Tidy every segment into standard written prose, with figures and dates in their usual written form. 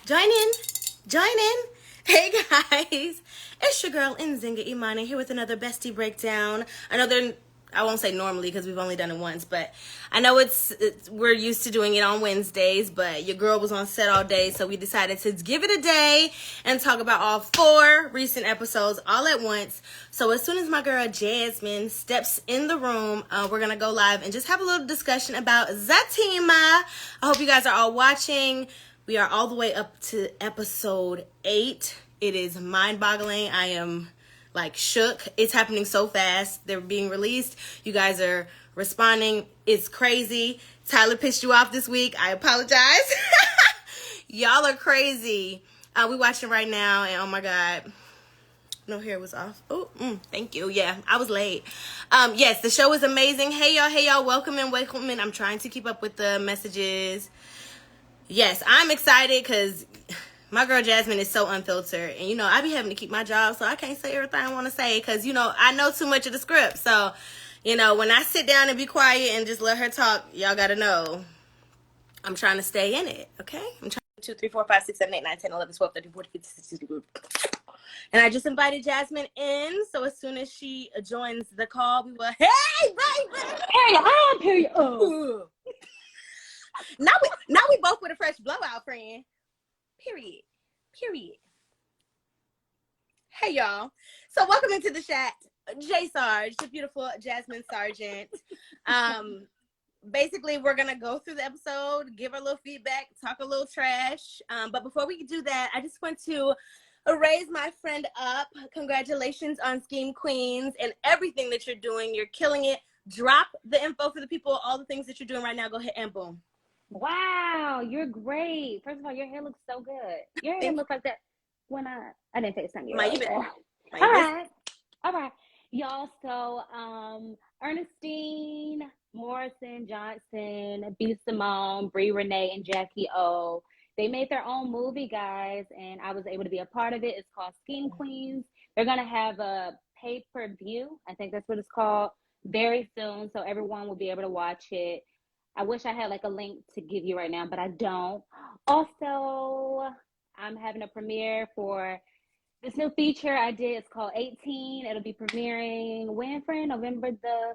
Join in. Join in. Hey guys, it's your girl Nzinga Imani here with another bestie breakdown. I know I won't say normally because we've only done it once, but I know we're used to doing it on Wednesdays, but your girl was on set all day, so we decided to give it a day and talk about all 4 recent episodes all at once. So as soon as my girl Jasmine steps in the room, we're going to go live and just have a little discussion about Fatima. I hope you guys are all watching. We are all the way up to episode 8. It is mind-boggling. I am like shook. It's happening so fast. They're being released. You guys are responding. It's crazy. Tyler pissed you off this week. I apologize. Y'all are crazy. We watching right now, and oh my god. No, hair was off. Oh, thank you. Yeah, I was late. Yes, the show is amazing. Hey y'all, welcome in. I'm trying to keep up with the messages. Yes, I'm excited because my girl Jasmine is so unfiltered. And, I be having to keep my job, so I can't say everything I want to say because, I know too much of the script. So, when I sit down and be quiet and just let her talk, y'all got to know I'm trying to stay in it, okay? I'm trying 2, 3, 4, 5, 6, 7, 8, 9, 10, 11, 12, 13, 14, 15, 16, 17. And I just invited Jasmine in, so as soon as she joins the call, we will, hey, baby! Period. Oh. Now we both with a fresh blowout, friend. Period. Hey, y'all. So welcome into the chat. J Sarge, the beautiful Jasmine Sargent. Basically, we're going to go through the episode, give our little feedback, talk a little trash. But before we do that, I just want to raise my friend up. Congratulations on Scheme Queens and everything that you're doing. You're killing it. Drop the info for the people, all the things that you're doing right now. Go ahead and boom. Wow, you're great. First of all, your hair looks so good. Your hair looks like that when I didn't FaceTime you. All right. Y'all, so Ernestine, Morrison, Johnson, B. Simone, Bree Renee, and Jackie O. They made their own movie, guys, and I was able to be a part of it. It's called Scheme Queens. They're gonna have a pay-per-view. I think that's what it's called, very soon, so everyone will be able to watch it. I wish I had like a link to give you right now, but I don't. Also, I'm having a premiere for this new feature I did. It's called 18. It'll be premiering when, friend? November the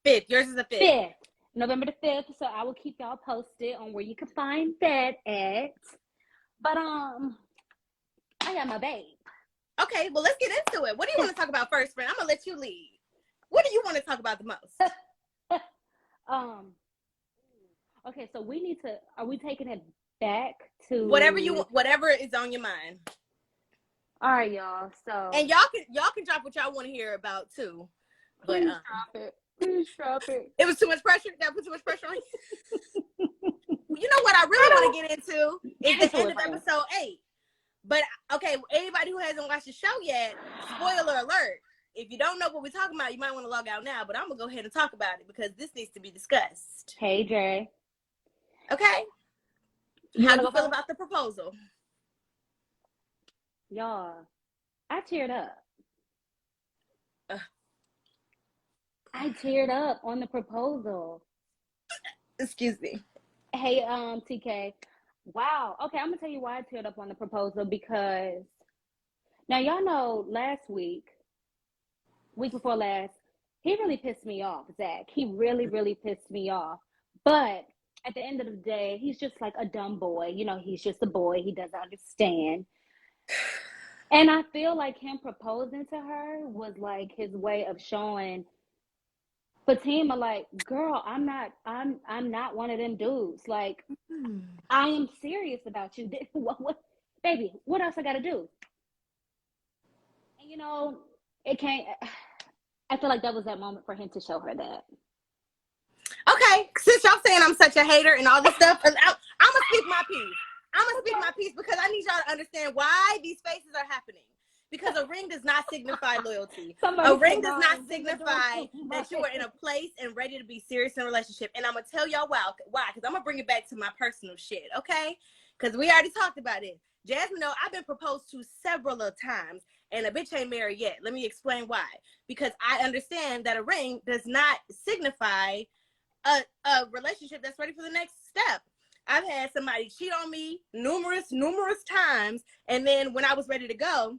5th. Yours is the 5th. November the 5th. So I will keep y'all posted on where you can find that at. But I got my babe. Okay, well, let's get into it. What do you want to talk about first, friend? I'm gonna let you lead. What do you want to talk about the most? Okay, so are we taking it back to whatever is on your mind? All right, y'all. So and y'all can drop what y'all want to hear about too. But drop it. Please drop it. It was too much pressure. That put too much pressure on you. You know what I really want to get into is the end of episode 8. But okay, anybody who hasn't watched the show yet, spoiler alert. If you don't know what we're talking about, you might want to log out now. But I'm gonna go ahead and talk about it because this needs to be discussed. Hey, Jay. Okay. How do you feel about the proposal? Y'all, I teared up. I teared up on the proposal. Excuse me. Hey, TK. Wow. Okay, I'm gonna tell you why I teared up on the proposal, because now y'all know last week before last, he really pissed me off, Zach. He really, really pissed me off. But at the end of the day, he's just like a dumb boy. He's just a boy. He doesn't understand. And I feel like him proposing to her was like his way of showing Fatima, like, girl, I'm not one of them dudes. Like, I am serious about you. What, baby, what else I got to do? And it can't. I feel like that was that moment for him to show her that. Okay, since y'all saying I'm such a hater and all this stuff, I'm gonna speak my piece. I'm gonna speak my piece because I need y'all to understand why these faces are happening. Because a ring does not signify loyalty. A ring does not signify that you are in a place and ready to be serious in a relationship. And I'm gonna tell y'all why. Because I'm gonna bring it back to my personal shit, okay? Because we already talked about it. Jasmine, I've been proposed to several of times, and a bitch ain't married yet. Let me explain why. Because I understand that a ring does not signify a relationship that's ready for the next step. I've had somebody cheat on me numerous times. And then when I was ready to go,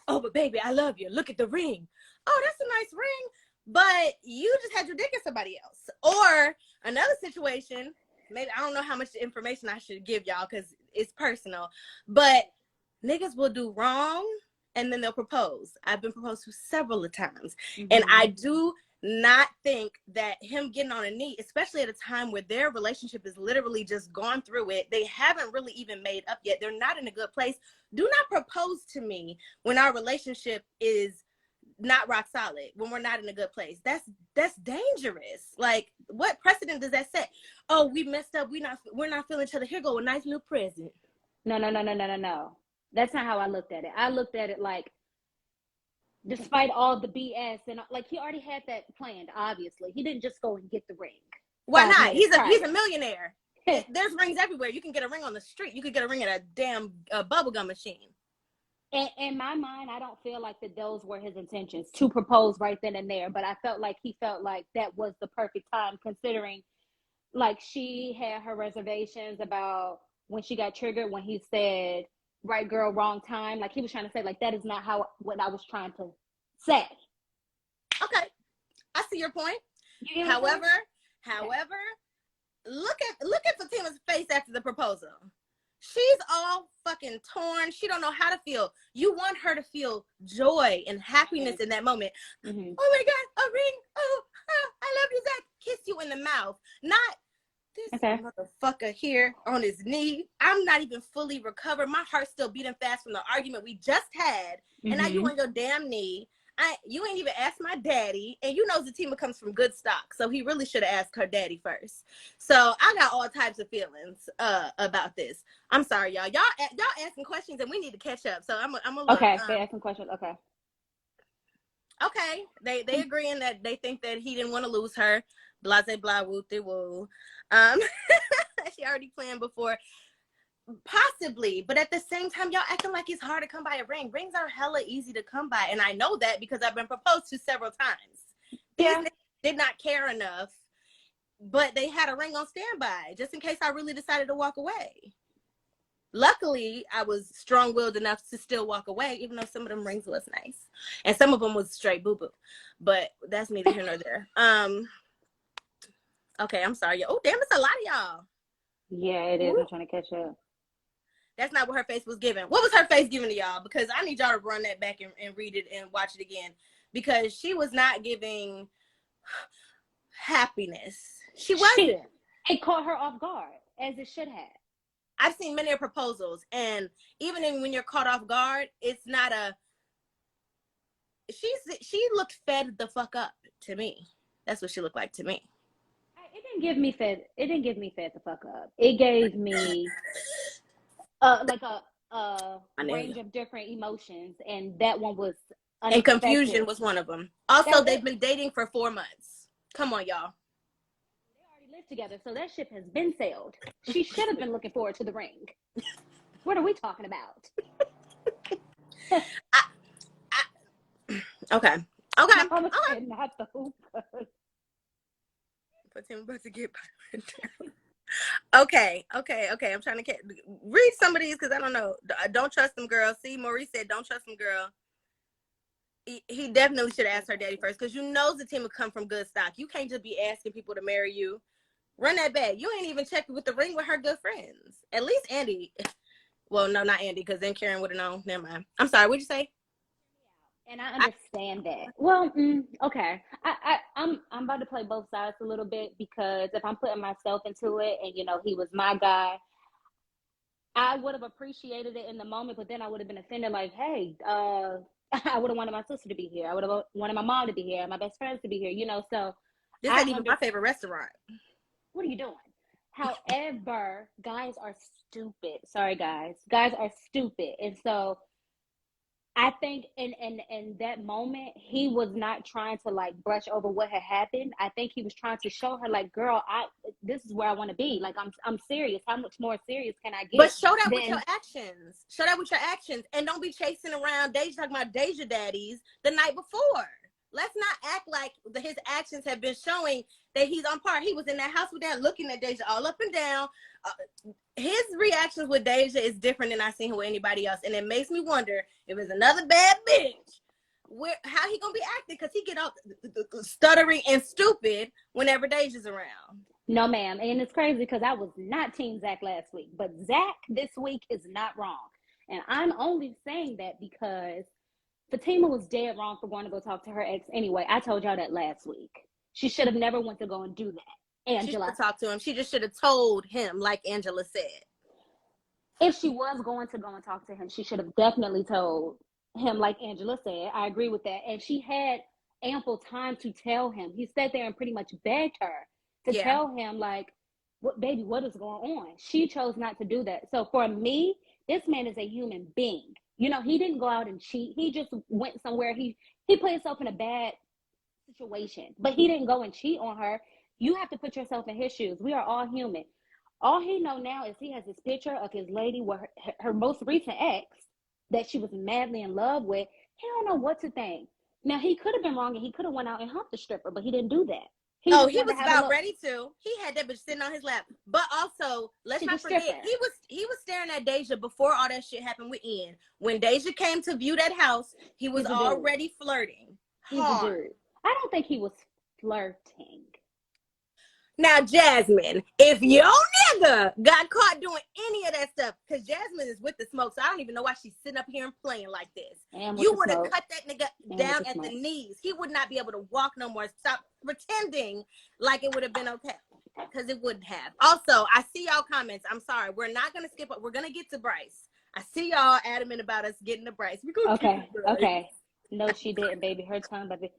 oh, but baby, I love you. Look at the ring. Oh, that's a nice ring. But you just had your dick in somebody else. Or another situation, maybe I don't know how much information I should give y'all because it's personal. But niggas will do wrong and then they'll propose. I've been proposed to several times. Mm-hmm. And I do not think that him getting on a knee, especially at a time where their relationship is literally just gone through it, they haven't really even made up yet. They're not in a good place. Do not propose to me when our relationship is not rock solid, when we're not in a good place. That's dangerous. Like, what precedent does that set? Oh, we messed up. We're not feeling each other. Here go a nice little present. No. That's not how I looked at it. I looked at it like, despite all the BS and like he already had that planned. Obviously, he didn't just go and get the ring. Why not? He's a millionaire. There's rings everywhere. You can get a ring on the street. You could get a ring at a damn bubblegum machine. In my mind, I don't feel like that those were his intentions to propose right then and there. But I felt like he felt like that was the perfect time, considering like she had her reservations about when she got triggered when he said right girl, wrong time. Like he was trying to say, like, that is not what I was trying to say. Okay, I see your point. However, look at Fatima's face after the proposal. She's all fucking torn. She don't know how to feel. You want her to feel joy and happiness in that moment. Mm-hmm. Oh my God, a ring. Oh, I love you, Zach. Kiss you in the mouth. Not this motherfucker here on his knee. I'm not even fully recovered. My heart's still beating fast from the argument we just had. Mm-hmm. And now you on your damn knee. You ain't even asked my daddy. And you know Zatima comes from good stock. So he really should have asked her daddy first. So I got all types of feelings about this. I'm sorry, y'all. Y'all asking questions and we need to catch up. So I'm gonna look. Okay, they asking questions. Okay. They agreeing that they think that he didn't want to lose her. Blase blah woo de woo. She already planned before. Possibly, but at the same time, y'all acting like it's hard to come by a ring. Rings are hella easy to come by, and I know that because I've been proposed to several times. Yeah. These did not care enough, but they had a ring on standby just in case I really decided to walk away. Luckily, I was strong-willed enough to still walk away, even though some of them rings was nice, and some of them was straight boo-boo. But that's neither here nor there. Okay, I'm sorry. Oh, damn, it's a lot of y'all. Yeah, it is. I'm trying to catch up. That's not what her face was giving. What was her face giving to y'all? Because I need y'all to run that back and read it and watch it again. Because she was not giving happiness. She wasn't. It caught her off guard, as it should have. I've seen many proposals, and even when you're caught off guard, it's not a... She looked fed the fuck up to me. That's what she looked like to me. It didn't give me fed the fuck up. It gave me... like a range of different emotions, and that one was unexpected. And confusion was one of them. Also, they've been dating for 4 months. Come on, y'all. They already live together, so that ship has been sailed. She should have been looking forward to the ring. What are we talking about? Okay. Not the hookah. But him about to get down. Okay. I'm trying to read some of these because I don't know. Don't trust them, girl. See, Maurice said, don't trust them, girl. He definitely should ask her daddy first because you know Zatima come from good stock. You can't just be asking people to marry you. Run that back. You ain't even checked with the ring with her good friends. At least Andy. Well, no, not Andy, because then Karen would have known. Never mind. I'm sorry. What'd you say? And I understand that. Well, okay. I'm about to play both sides a little bit because if I'm putting myself into it and, you know, he was my guy, I would have appreciated it in the moment, but then I would have been offended like, hey, I would have wanted my sister to be here. I would have wanted my mom to be here, my best friends to be here, you know, so. This ain't even my favorite restaurant. What are you doing? However, guys are stupid. Sorry, guys. Guys are stupid. And so I think in that moment, he was not trying to like brush over what had happened. I think he was trying to show her like, girl, this is where I want to be. Like, I'm serious. How much more serious can I get? But show that with your actions. Show that with your actions. And don't be chasing around Deja, talking about Deja daddies the night before. let's not act like his actions have been showing that he's on par. He was in that house with that, looking at Deja all up and down. His reactions with Deja is different than I've seen with anybody else, and it makes me wonder if it's another bad bitch, how he gonna be acting, because he get all stuttering and stupid whenever Deja's around. No, ma'am. And it's crazy because I was not Team Zach last week, but Zach this week is not wrong. And I'm only saying that because Fatima was dead wrong for going to go talk to her ex anyway. I told y'all that last week. She should have never went to go and do that. Angela. She should have talked to him. She just should have told him, like Angela said. If she was going to go and talk to him, she should have definitely told him, like Angela said. I agree with that. And she had ample time to tell him. He sat there and pretty much begged her to tell him, like, what, baby, what is going on? She chose not to do that. So for me, this man is a human being. You know, he didn't go out and cheat. He just went somewhere. He put himself in a bad situation, but he didn't go and cheat on her. You have to put yourself in his shoes. We are all human. All he know now is he has this picture of his lady with her most recent ex that she was madly in love with. He don't know what to think. Now, he could have been wrong and he could have went out and humped the stripper, but he didn't do that. He was about ready to. He had that bitch sitting on his lap. But also, let's not forget, he was staring at Deja before all that shit happened with Ian. When Deja came to view that house, he was already flirting hard. I don't think he was flirting. Now, Jasmine, if your nigga got caught doing any of that stuff, because Jasmine is with the smoke, so I don't even know why she's sitting up here and playing like this. You would have cut that nigga down at the knees. He would not be able to walk no more. Stop pretending like it would have been okay, because it wouldn't have. Also, I see y'all comments. I'm sorry. We're not going to skip it. We're going to get to Bryce. I see y'all adamant about us getting to Bryce. We're going to get to Bryce. Okay. No, she didn't, baby. Her tongue, baby.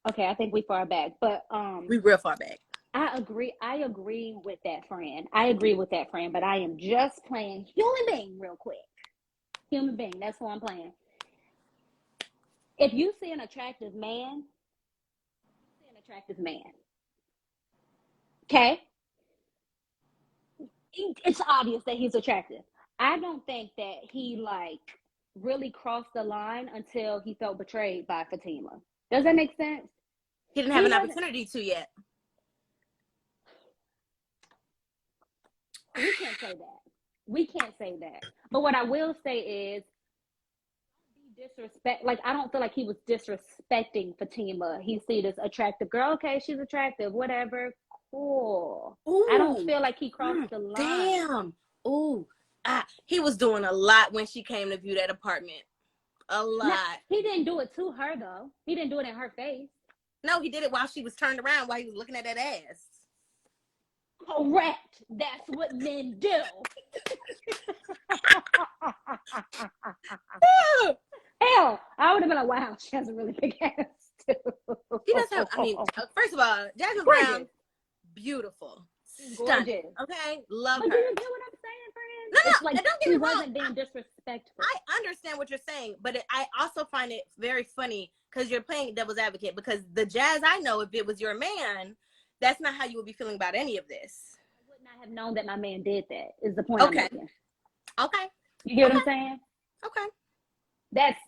Okay, I think we far back. But we real far back. I agree with that friend. But I am just playing human being real quick. Human being, that's who I'm playing. If you see an attractive man, okay? It's obvious that he's attractive. I don't think that he, like, really crossed the line until he felt betrayed by Fatima. Does that make sense? He didn't have an opportunity to yet. We can't say that. But what I will say is, disrespect. Like, I don't feel like he was disrespecting Fatima. He see this attractive girl. Okay, she's attractive. Whatever. Cool. Ooh, I don't feel like he crossed the line. Damn. Ooh. He was doing a lot when she came to view that apartment. A lot. Now, he didn't do it to her, though. He didn't do it in her face. No, he did it while she was turned around, while he was looking at that ass. Correct. That's what men do. Hell, I would have been like, wow, she has a really big ass, too. She does have, I mean, first of all, Jasmine Brown, beautiful. Stunning. Okay? Love her. But you get what I'm saying, friend? No, it's like, don't get me wrong. He wasn't being disrespectful. I understand what you're saying, but I also find it very funny because you're playing devil's advocate, because the Jazz I know, if it was your man, that's not how you would be feeling about any of this. I would not have known that my man did that, is the point I'm making. Okay. You get what I'm saying? Okay. That's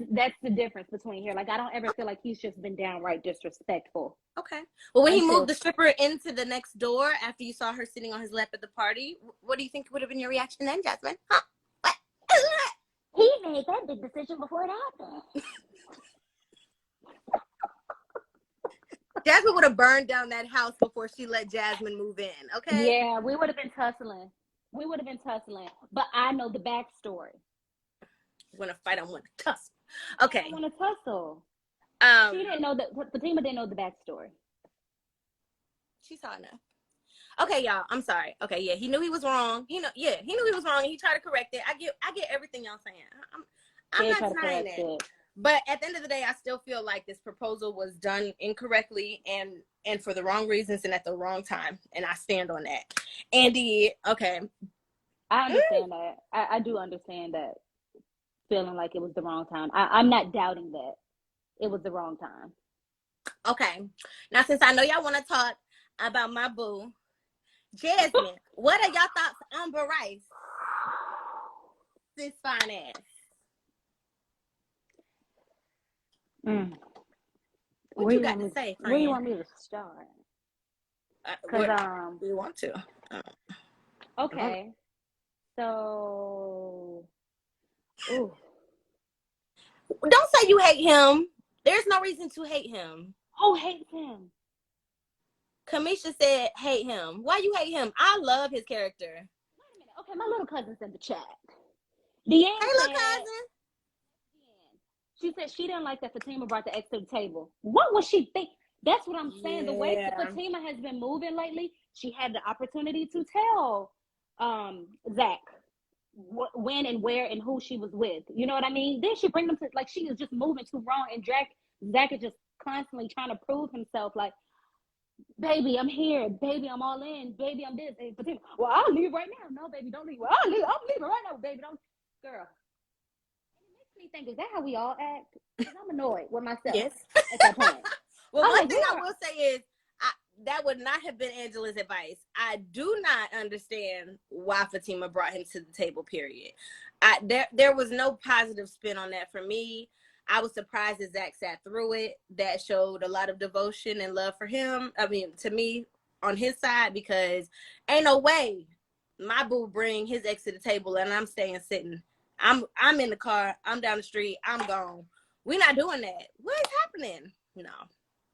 the difference between here. Like, I don't ever feel like he's just been downright disrespectful. Okay. Well, when he moved the stripper into the next door after you saw her sitting on his lap at the party, what do you think would have been your reaction then, Jasmine? Huh? What? He made that big decision before it happened. Jasmine would have burned down that house before she let Jasmine move in, okay? Yeah, we would have been tussling. But I know the backstory. You want to fight, I want to tussle. Okay. I want to tussle. She didn't know that. Fatima didn't know the backstory. She saw enough. Okay, y'all. I'm sorry. Okay, yeah, he knew he was wrong. He knew he was wrong, and he tried to correct it. I get everything y'all saying. I'm not denying it. But at the end of the day, I still feel like this proposal was done incorrectly and for the wrong reasons and at the wrong time, and I stand on that. Andy, okay. I understand that. I do understand that. Feeling like it was the wrong time. I'm not doubting that it was the wrong time. Okay. Now, since I know y'all want to talk about my boo, Jasmine, what are y'all thoughts on Bryce? This fine ass. What you got to say, Where do you friend? want me to start? Cause What do you want to? okay, so ooh, Don't say you hate him. There's no reason to hate him. who hates him? Kamisha said hate him. Why you hate him? I love his character. Wait a minute. Okay, my little cousin's in the chat. Deanne Hey, little said cousin. she said she didn't like that Fatima brought the ex to the table. What was she think? That's what I'm saying. The way Yeah. Fatima has been moving lately, she had the opportunity to tell Zach when and where and who she was with. You know what I mean? Then she bring them to, like, she is just moving too wrong, and Zach is just constantly trying to prove himself. Like, baby, I'm here. Baby, I'm all in. Baby, I'm this. And Fatima, well, I'll leave right now. No, baby, don't leave. Well, I'm leaving right now, baby. Don't, girl. Me think, is that how we all act? Because I'm annoyed with myself Yes. at that point. Well, I'm one like, thing I will say is that would not have been Angela's advice. I do not understand why Fatima brought him to the table, period. There was no positive spin on that for me. I was surprised that Zach sat through it. That showed a lot of devotion and love for him. I mean, to me, on his side, because ain't no way my boo bring his ex to the table and I'm staying sitting. I'm in the car. I'm down the street. I'm gone. We're not doing that. What is happening? No.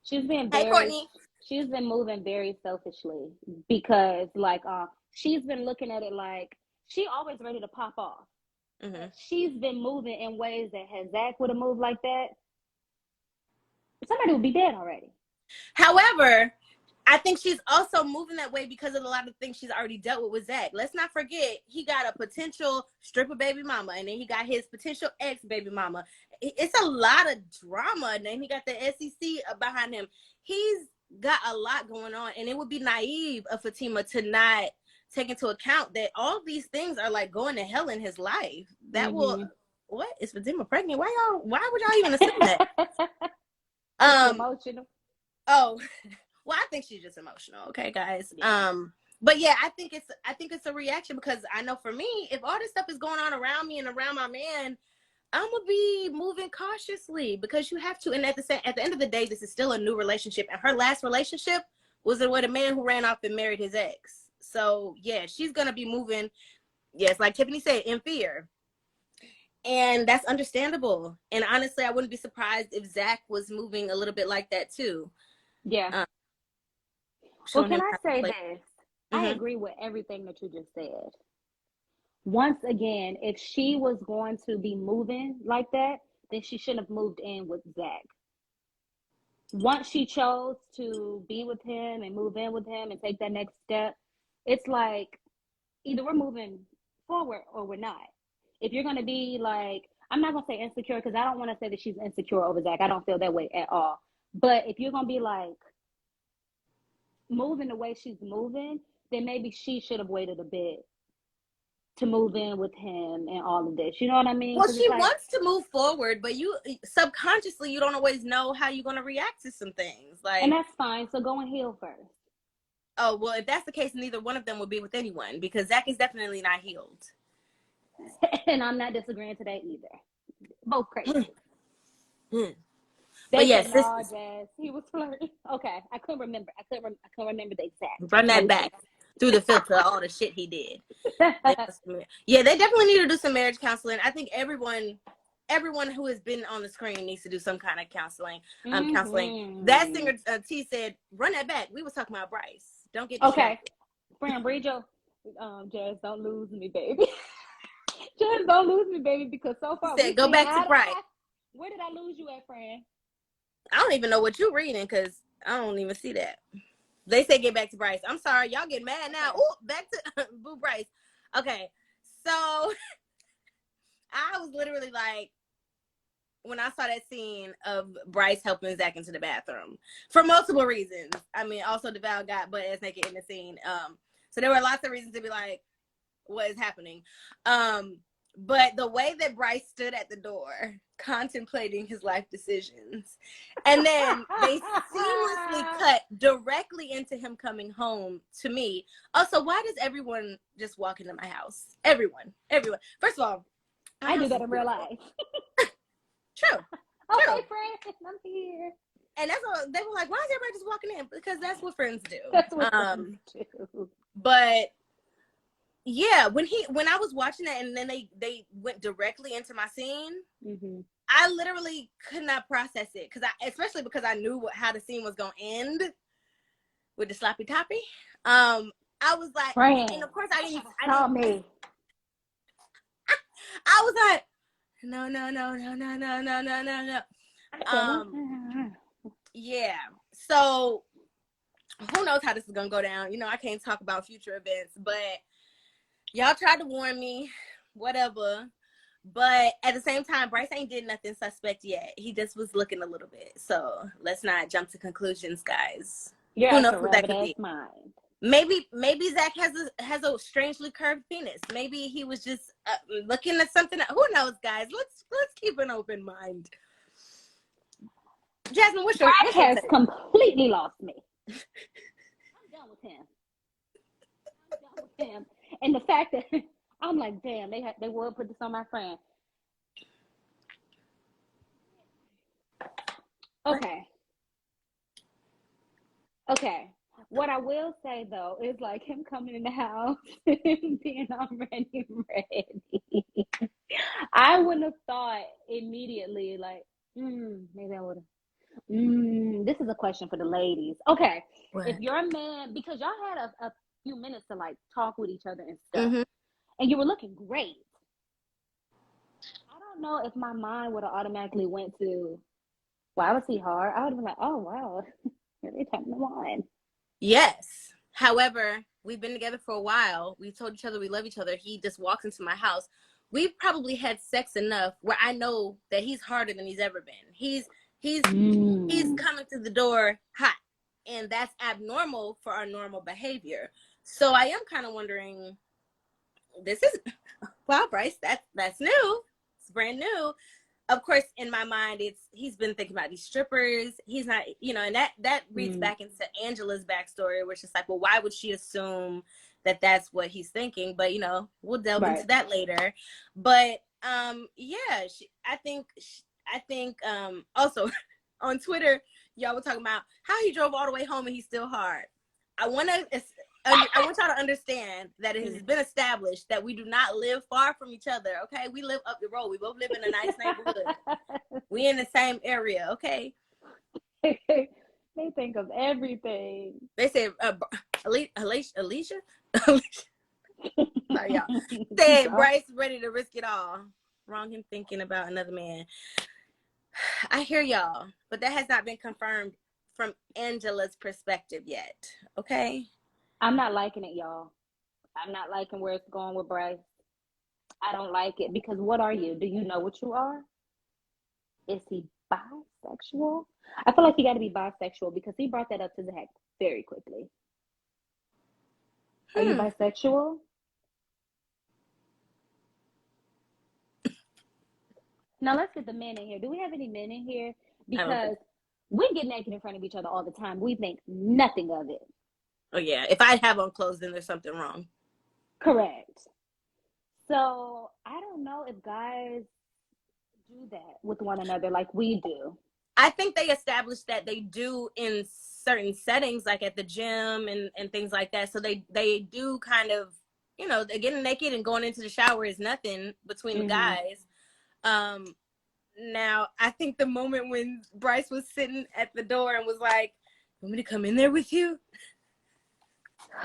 she's been Hey, Courtney. she's been moving very selfishly because, like, she's been looking at it like she always ready to pop off. Mm-hmm. She's been moving in ways that had Zach would have moved like that, somebody would be dead already. However, I think she's also moving that way because of a lot of things she's already dealt with Zach. Let's not forget, he got a potential stripper baby mama, and then he got his potential ex baby mama. It's a lot of drama, and then he got the SEC behind him. He's got a lot going on, and it would be naive of Fatima to not take into account that all these things are like going to hell in his life. That will, what is Fatima pregnant? Why would y'all even assume that? Emotional. Oh, well, I think she's just emotional. Okay, guys. Yeah. But yeah, I think it's a reaction because I know for me, if all this stuff is going on around me and around my man, I'm gonna be moving cautiously because you have to. And at the end of the day, this is still a new relationship, and her last relationship was with a man who ran off and married his ex. So yeah, she's gonna be moving. Yes, like Tiffany said, in fear. And that's understandable. And honestly, I wouldn't be surprised if Zach was moving a little bit like that too. Yeah. Well, can I say this? Mm-hmm. I agree with everything that you just said. Once again, if she was going to be moving like that, then she shouldn't have moved in with Zach. Once she chose to be with him and move in with him and take that next step, it's like either we're moving forward or we're not. If you're going to be like, I'm not going to say insecure because I don't want to say that she's insecure over Zach. I don't feel that way at all. But if you're going to be like moving the way she's moving, then maybe she should have waited a bit to move in with him and all of this. You know what I mean? Well, she wants to move forward, but you subconsciously, you don't always know how you're going to react to some things. Like, and that's fine. So go and heal first. Oh, well, if that's the case, neither one of them would be with anyone because Zach is definitely not healed. And I'm not disagreeing to that either. Both crazy. But yes, no, Jazz, he was flirting. Okay, I couldn't remember. I couldn't remember the exact. Run that back through the filter, all the shit he did. Yeah, they definitely need to do some marriage counseling. I think everyone who has been on the screen needs to do some kind of counseling. That singer T said, "Run that back." We was talking about Bryce. Don't get distracted. Okay, friend, read your Jazz. Don't lose me, baby. Jazz, don't lose me, baby, because so far said, go back to Bryce. Where did I lose you at, friend? I don't even know what you're reading because I don't even see that. They say get back to Bryce. I'm sorry, y'all get mad now. Okay. Ooh, back to Boo Bryce. Okay, so I was literally like, when I saw that scene of Bryce helping Zach into the bathroom for multiple reasons. I mean, also DeVal got butt ass naked in the scene. So there were lots of reasons to be like, what is happening? But the way that Bryce stood at the door contemplating his life decisions, and then they seamlessly cut directly into him coming home to me. Also, why does everyone just walk into my house? Everyone. First of all, I do that in real life. True. Okay, friend, I'm here. And that's what they were like, why is everybody just walking in? Because that's what friends do. That's what friends do. But yeah, when I was watching that and then they went directly into my scene, I literally could not process it especially because I knew how the scene was gonna end with the sloppy toppy. I was like, Friend, and of course I didn't. I was like, no. Yeah. So who knows how this is gonna go down? You know, I can't talk about future events, but y'all tried to warn me, whatever. But at the same time, Bryce ain't did nothing suspect yet. He just was looking a little bit. So let's not jump to conclusions, guys. Who knows what that could be? Mind. Maybe Zach has a strangely curved penis. Maybe he was just looking at something. Who knows, guys? Let's keep an open mind. Jasmine, what's your has completely lost me. I'm done with him. And the fact that I'm like, damn, they would put this on my friend. Okay. What I will say though is like him coming in the house and being already ready. I wouldn't have thought immediately like, maybe I would have. This is a question for the ladies. Okay. What? If you're a man, because y'all had a few minutes to like talk with each other and stuff, and you were looking great. I don't know if my mind would have automatically went to, why was he hard? I would have been like, oh wow, really taking the wine. Yes. However, we've been together for a while. We told each other we love each other. He just walks into my house. We've probably had sex enough where I know that he's harder than he's ever been. He's coming through the door hot, and that's abnormal for our normal behavior. So I am kind of wondering, wow, Bryce, that's new. It's brand new. Of course, in my mind, he's been thinking about these strippers. He's not, and that reads back into Angela's backstory, which is like, well, why would she assume that that's what he's thinking? But we'll delve into that later. But yeah, I think also on Twitter, y'all were talking about how he drove all the way home and he's still hard. I want y'all to understand that it has been established that we do not live far from each other, okay? We live up the road. We both live in a nice neighborhood. We in the same area, okay? They think of everything. They say, Alicia? Sorry, y'all. Said Bryce ready to risk it all. Wrong him thinking about another man. I hear y'all, but that has not been confirmed from Angela's perspective yet, okay? I'm not liking it, y'all. I'm not liking where it's going with Bryce. I don't like it because what are you? Do you know what you are? Is he bisexual? I feel like he got to be bisexual because he brought that up to Zach very quickly. Are you bisexual? Now let's get the men in here. Do we have any men in here? Because we get naked in front of each other all the time. We think nothing of it. Oh, yeah. If I have on clothes, then there's something wrong. Correct. So I don't know if guys do that with one another like we do. I think they established that they do in certain settings, like at the gym and things like that. So they do kind of, they're getting naked and going into the shower is nothing between the guys. Now, I think the moment when Bryce was sitting at the door and was like, "You want me to come in there with you?"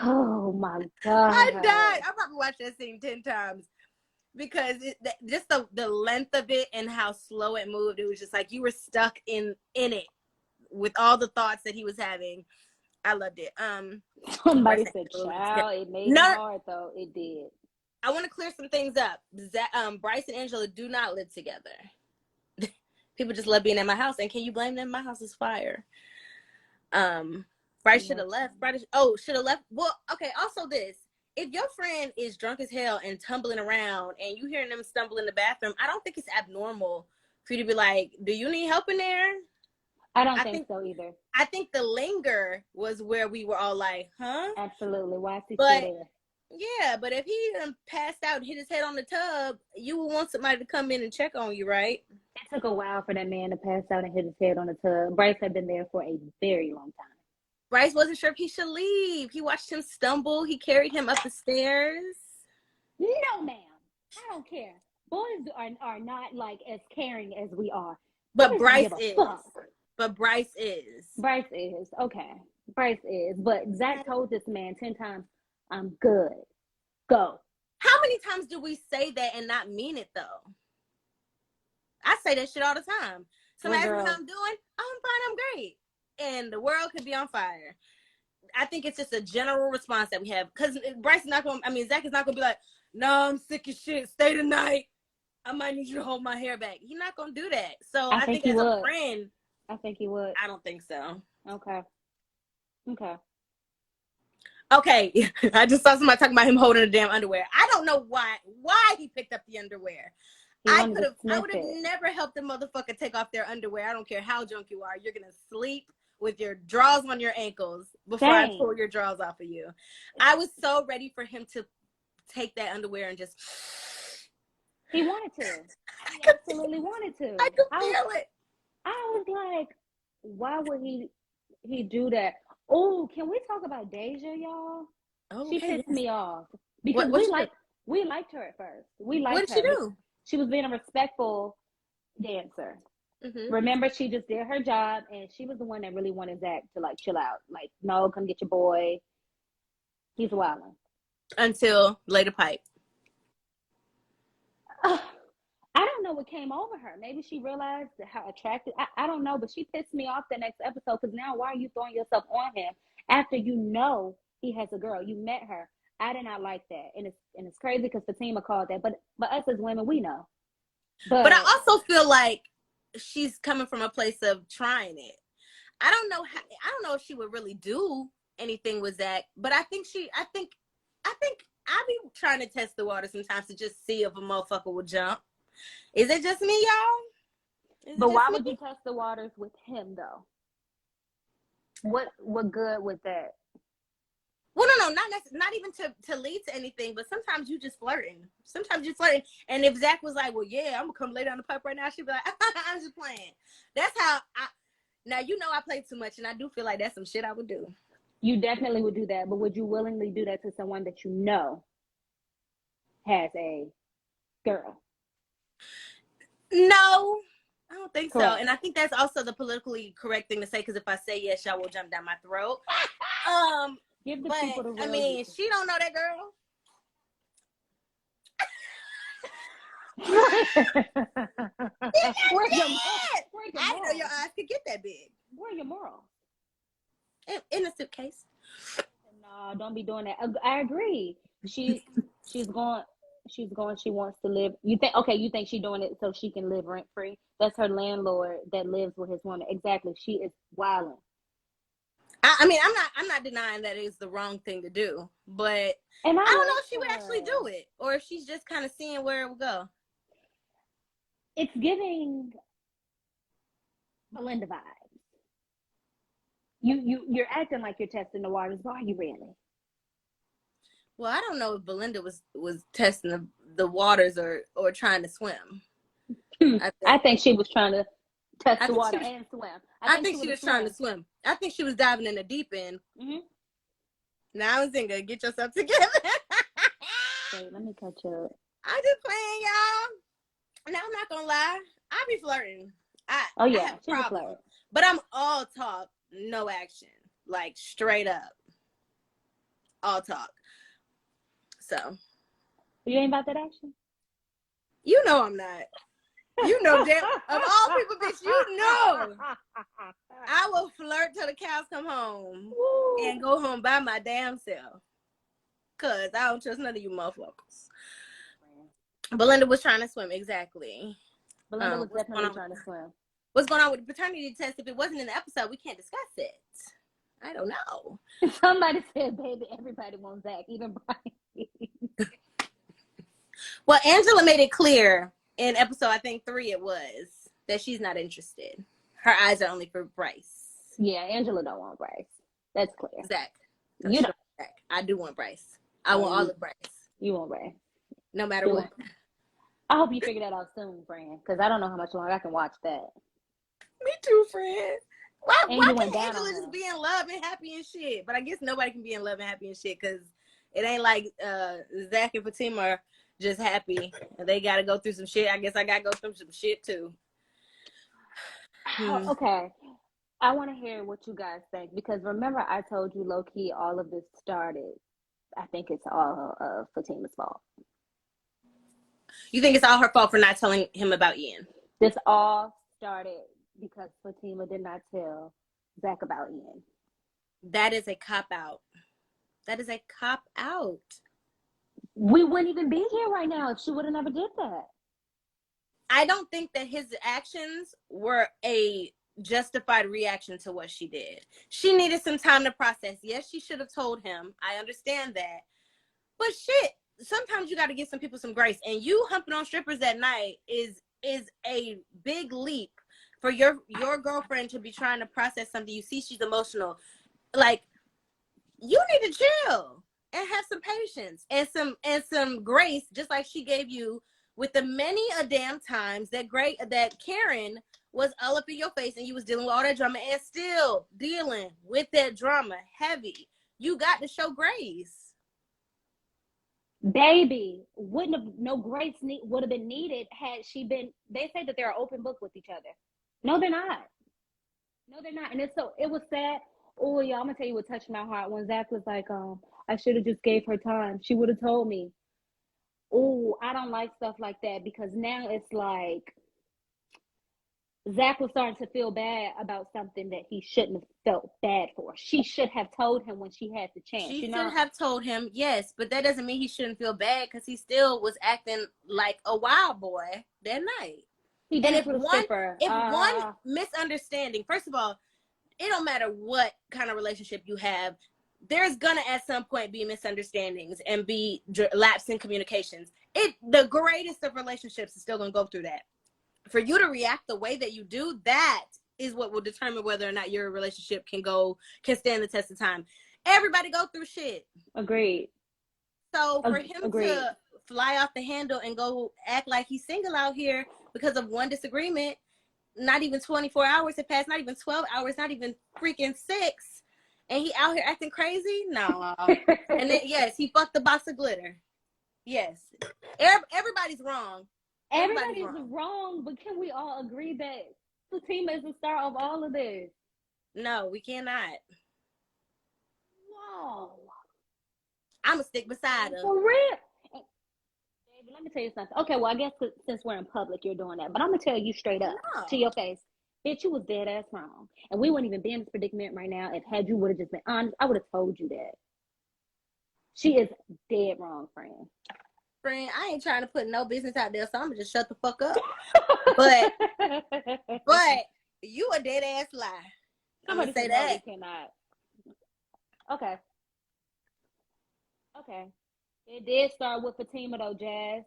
Oh my God. I died. I probably watched that scene 10 times because just the length of it and how slow it moved. It was just like you were stuck in it with all the thoughts that he was having. I loved it. Somebody said, "Child, it made it hard though." It did. I want to clear some things up. Bryce and Angela do not live together. People just love being at my house, and can you blame them? My house is fire. Bryce should have left. Should have left. Well, okay. Also, if your friend is drunk as hell and tumbling around, and you hearing them stumble in the bathroom, I don't think it's abnormal for you to be like, "Do you need help in there?" I don't think so either. I think the linger was where we were all like, "Huh?" Absolutely. Why is he still there? Yeah, but if he passed out and hit his head on the tub, you would want somebody to come in and check on you, right? It's took a while for that man to pass out and hit his head on the tub. Bryce had been there for a very long time. Bryce wasn't sure if he should leave. He watched him stumble. He carried him up the stairs. No, ma'am. I don't care. Boys are not like as caring as we are. But Bryce is. But Bryce is. Bryce is. Okay. Bryce is. But Zach told this man 10 times, I'm good. Go. How many times do we say that and not mean it, though? I say that shit all the time. Somebody asks me how I'm doing. I'm fine. I'm great. And the world could be on fire. I think it's just a general response that we have. Because Bryce is not going to, Zach is not going to be like, no, I'm sick as shit. Stay tonight. I might need you to hold my hair back. He's not going to do that. So I think as a friend. I think he would. I don't think so. Okay. I just saw somebody talking about him holding the damn underwear. I don't know why he picked up the underwear. I would have never helped the motherfucker take off their underwear. I don't care how drunk you are. You're going to sleep with your drawers on your ankles before I pull your drawers off of you. I was so ready for him to take that underwear and just... He wanted to. He absolutely wanted to. I could feel it. I was like, why would he do that? Oh, can we talk about Deja, y'all? Oh, she pissed me off because we liked her at first. What did she do? She was being a respectful dancer. Mm-hmm. Remember, she just did her job, and she was the one that really wanted Zach to like chill out. Like, no, come get your boy. He's wilding. Until later pipe. I don't know what came over her. Maybe she realized how attractive. I don't know, but she pissed me off the next episode because now why are you throwing yourself on him after you know he has a girl? You met her. I did not like that, and it's crazy because Fatima called that, but us as women, we know. But I also feel like she's coming from a place of trying it. I don't know if she would really do anything with Zach, but I think I be trying to test the water sometimes to just see if a motherfucker will jump. Is it just me, y'all? But why would you test the waters with him though? What good with that? Well, no, not even to lead to anything, but sometimes you just flirting. And if Zach was like, well, yeah, I'm gonna come lay down the pipe right now, she'd be like, I'm just playing. That's how now you know I play too much, and I do feel like that's some shit I would do. You definitely would do that, but would you willingly do that to someone that you know has a girl? No, I don't think so. And I think that's also the politically correct thing to say, because if I say yes, y'all will jump down my throat. Give the people the real she don't know that girl. I know your eyes could get that big. Where are your morals? In a suitcase. No, don't be doing that. I agree. She's going. She wants to live. You think she's doing it so she can live rent free? That's her landlord that lives with his woman. Exactly. She is wilding. I'm not denying that it's the wrong thing to do, but I don't know if she would actually do it, or if she's just kind of seeing where it will go. It's giving Belinda vibes. You're acting like you're testing the waters, but are you really? Well, I don't know if Belinda was testing the waters or trying to swim. I think she was trying to test the water and swim. I think she was trying to swim. I think she was diving in the deep end. Mm-hmm. Now, Zinga, get yourself together. Wait, let me catch up. I'm just playing, y'all. Now, I'm not going to lie. I be flirting. I have problems. But I'm all talk, no action. Like, straight up. All talk. So. You ain't about that action? You know I'm not. You know, damn, of all people, bitch, you know. I will flirt till the cows come home. Woo. And go home by my damn self. Because I don't trust none of you motherfuckers. Belinda was trying to swim, exactly. Belinda was definitely trying to swim. What's going on with the paternity test? If it wasn't in the episode, we can't discuss it. I don't know. Somebody said, baby, everybody wants Zach, even Brian. Well, Angela made it clear in episode, I think 3 it was, that she's not interested. Her eyes are only for Bryce. Yeah, Angela don't want Bryce. That's clear. Zach. You don't. Zach. I do want Bryce. I want all of Bryce. You want Bryce. No matter what. I hope you figure that out soon, friend, because I don't know how much longer I can watch that. Me too, friend. And Why you went can't down Angela on just her. be in love and happy and shit? But I guess nobody can be in love and happy and shit because it ain't like Zach and Fatima are just happy. They got to go through some shit. I guess I got to go through some shit too. Okay. I want to hear what you guys think because remember I told you low key all of this started. I think it's all Fatima's fault. You think it's all her fault for not telling him about Ian? This all started because Fatima did not tell Zach about Ian. That is a cop out. That is a cop out. We wouldn't even be here right now if she would have never did that. I don't think that his actions were a justified reaction to what she did. She needed some time to process. Yes, she should have told him. I understand that. But shit, sometimes you got to give some people some grace. And you humping on strippers at night is a big leap for your girlfriend to be trying to process something. You see she's emotional. Like, you need to chill and have some patience and some grace, just like she gave you with the many a damn times that Karen was all up in your face and you was dealing with all that drama and still dealing with that drama heavy. You got to show grace. Baby, wouldn't have no grace would have been needed had she been. They say that they're an open book with each other. No, they're not. No, they're not. And it was sad. Oh yeah, I'm gonna tell you what touched my heart when Zach was like, I should have just gave her time. She would have told me. Oh, I don't like stuff like that because now it's like Zach was starting to feel bad about something that he shouldn't have felt bad for. She should have told him when she had the chance. She You should know, have told him, yes, but that doesn't mean he shouldn't feel bad because he still was acting like a wild boy that night. he And danced with a stripper. if one misunderstanding, first of all, it don't matter what kind of relationship you have, there's gonna at some point be misunderstandings and be lapse in communications. The greatest of relationships is still gonna go through that. For you to react the way that you do, that is what will determine whether or not your relationship can stand the test of time. Everybody go through shit. Agreed. So for him Agreed. to fly off the handle and go act like he's single out here because of one disagreement, not even 24 hours have passed, not even 12 hours, not even freaking 6, and he out here acting crazy? No. And then, yes, he fucked the box of glitter. Yes. Everybody's wrong. Everybody's wrong, but can we all agree that Fatima is the star of all of this? No, we cannot. No. I'm going to stick beside her. For real. Baby, let me tell you something. Okay, well, I guess since we're in public, you're doing that. But I'm going to tell you straight up to your face. Bitch, you was dead ass wrong. And we wouldn't even be in this predicament right now if had you would have just been honest. I would have told you that. She is dead wrong, friend. Friend, I ain't trying to put no business out there, so I'm going to just shut the fuck up. But you a dead ass lie. I'm going to say that. We cannot. Okay. Okay. It did start with Fatima though, Jazz.